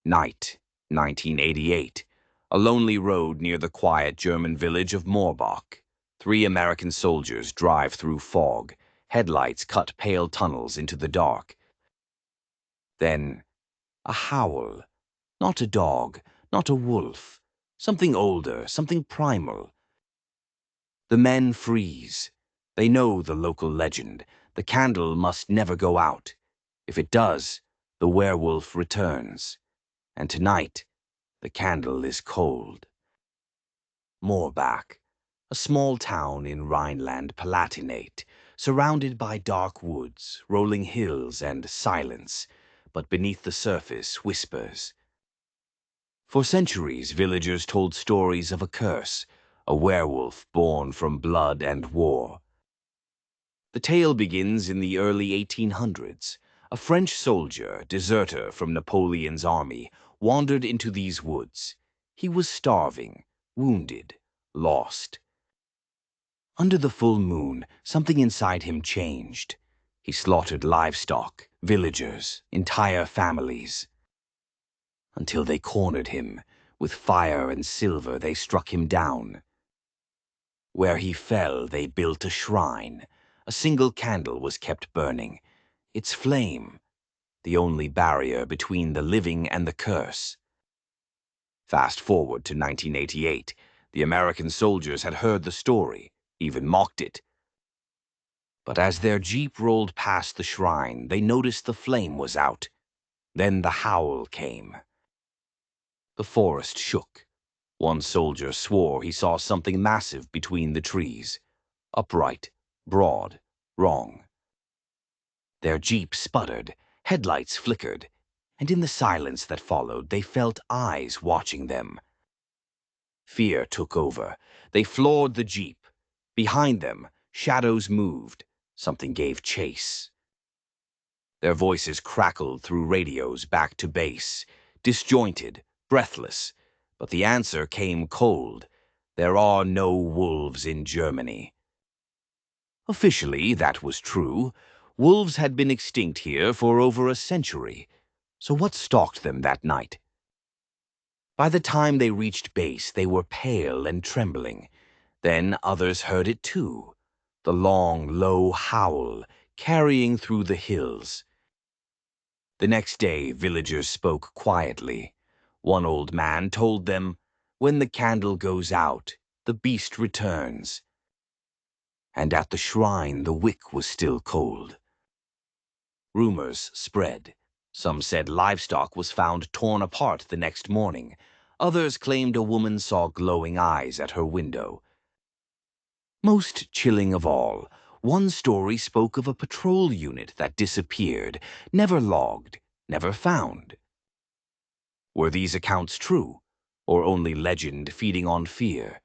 Night, 1988. A lonely road near the quiet German village of Morbach. 3 American soldiers drive through fog. Headlights cut pale tunnels into the dark. Then, a howl. Not a dog, not a wolf. Something older, something primal. The men freeze. They know the local legend. The candle must never go out. If it does, the werewolf returns. And tonight, the candle is cold. Morbach, a small town in Rhineland-Palatinate, surrounded by dark woods, rolling hills, and silence, but beneath the surface, whispers. For centuries, villagers told stories of a curse, a werewolf born from blood and war. The tale begins in the early 1800s. A French soldier, deserter from Napoleon's army, wandered into these woods. He was starving, wounded, lost. Under the full moon, something inside him changed. He slaughtered livestock, villagers, entire families. Until they cornered him. With fire and silver they struck him down. Where he fell, they built a shrine. A single candle was kept burning. Its flame, the only barrier between the living and the curse. Fast forward to 1988. The American soldiers had heard the story, even mocked it. But as their jeep rolled past the shrine, they noticed the flame was out. Then the howl came. The forest shook. One soldier swore he saw something massive between the trees. Upright, broad, wrong. Their jeep sputtered, headlights flickered, and in the silence that followed, they felt eyes watching them. Fear took over. They floored the jeep. Behind them, shadows moved. Something gave chase. Their voices crackled through radios back to base, disjointed, breathless, but the answer came cold. There are no wolves in Germany. Officially, that was true. Wolves had been extinct here for over a century. So what stalked them that night? By the time they reached base, they were pale and trembling. Then others heard it too. The long, low howl, carrying through the hills. The next day, villagers spoke quietly. One old man told them, "When the candle goes out, the beast returns." And at the shrine, the wick was still cold. Rumors spread. Some said livestock was found torn apart the next morning. Others claimed a woman saw glowing eyes at her window. Most chilling of all, one story spoke of a patrol unit that disappeared, never logged, never found. Were these accounts true, or only legend feeding on fear?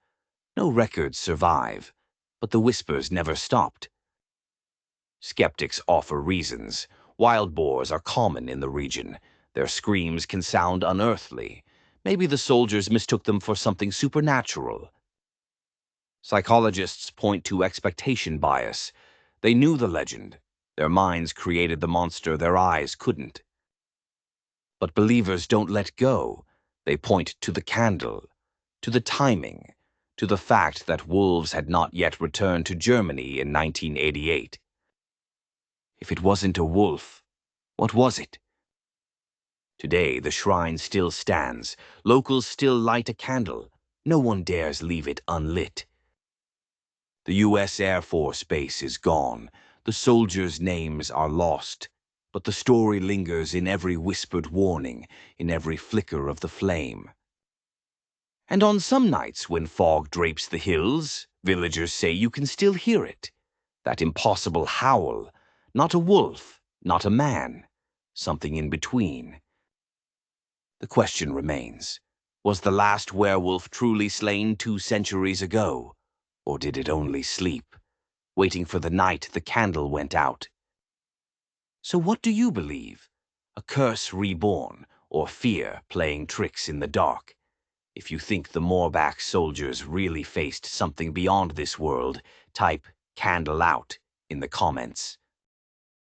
No records survive, but the whispers never stopped. Skeptics offer reasons. Wild boars are common in the region. Their screams can sound unearthly. Maybe the soldiers mistook them for something supernatural. Psychologists point to expectation bias. They knew the legend. Their minds created the monster their eyes couldn't. But believers don't let go. They point to the candle, to the timing, to the fact that wolves had not yet returned to Germany in 1988. If it wasn't a wolf, what was it? Today, the shrine still stands. Locals still light a candle. No one dares leave it unlit. The U.S. Air Force Base is gone. The soldiers' names are lost. But the story lingers in every whispered warning, in every flicker of the flame. And on some nights when fog drapes the hills, villagers say you can still hear it. That impossible howl. Not a wolf, not a man. Something in between. The question remains, was the last werewolf truly slain 2 centuries ago? Or did it only sleep, waiting for the night the candle went out? So what do you believe? A curse reborn, or fear playing tricks in the dark? If you think the Morbach soldiers really faced something beyond this world, type "candle out" in the comments.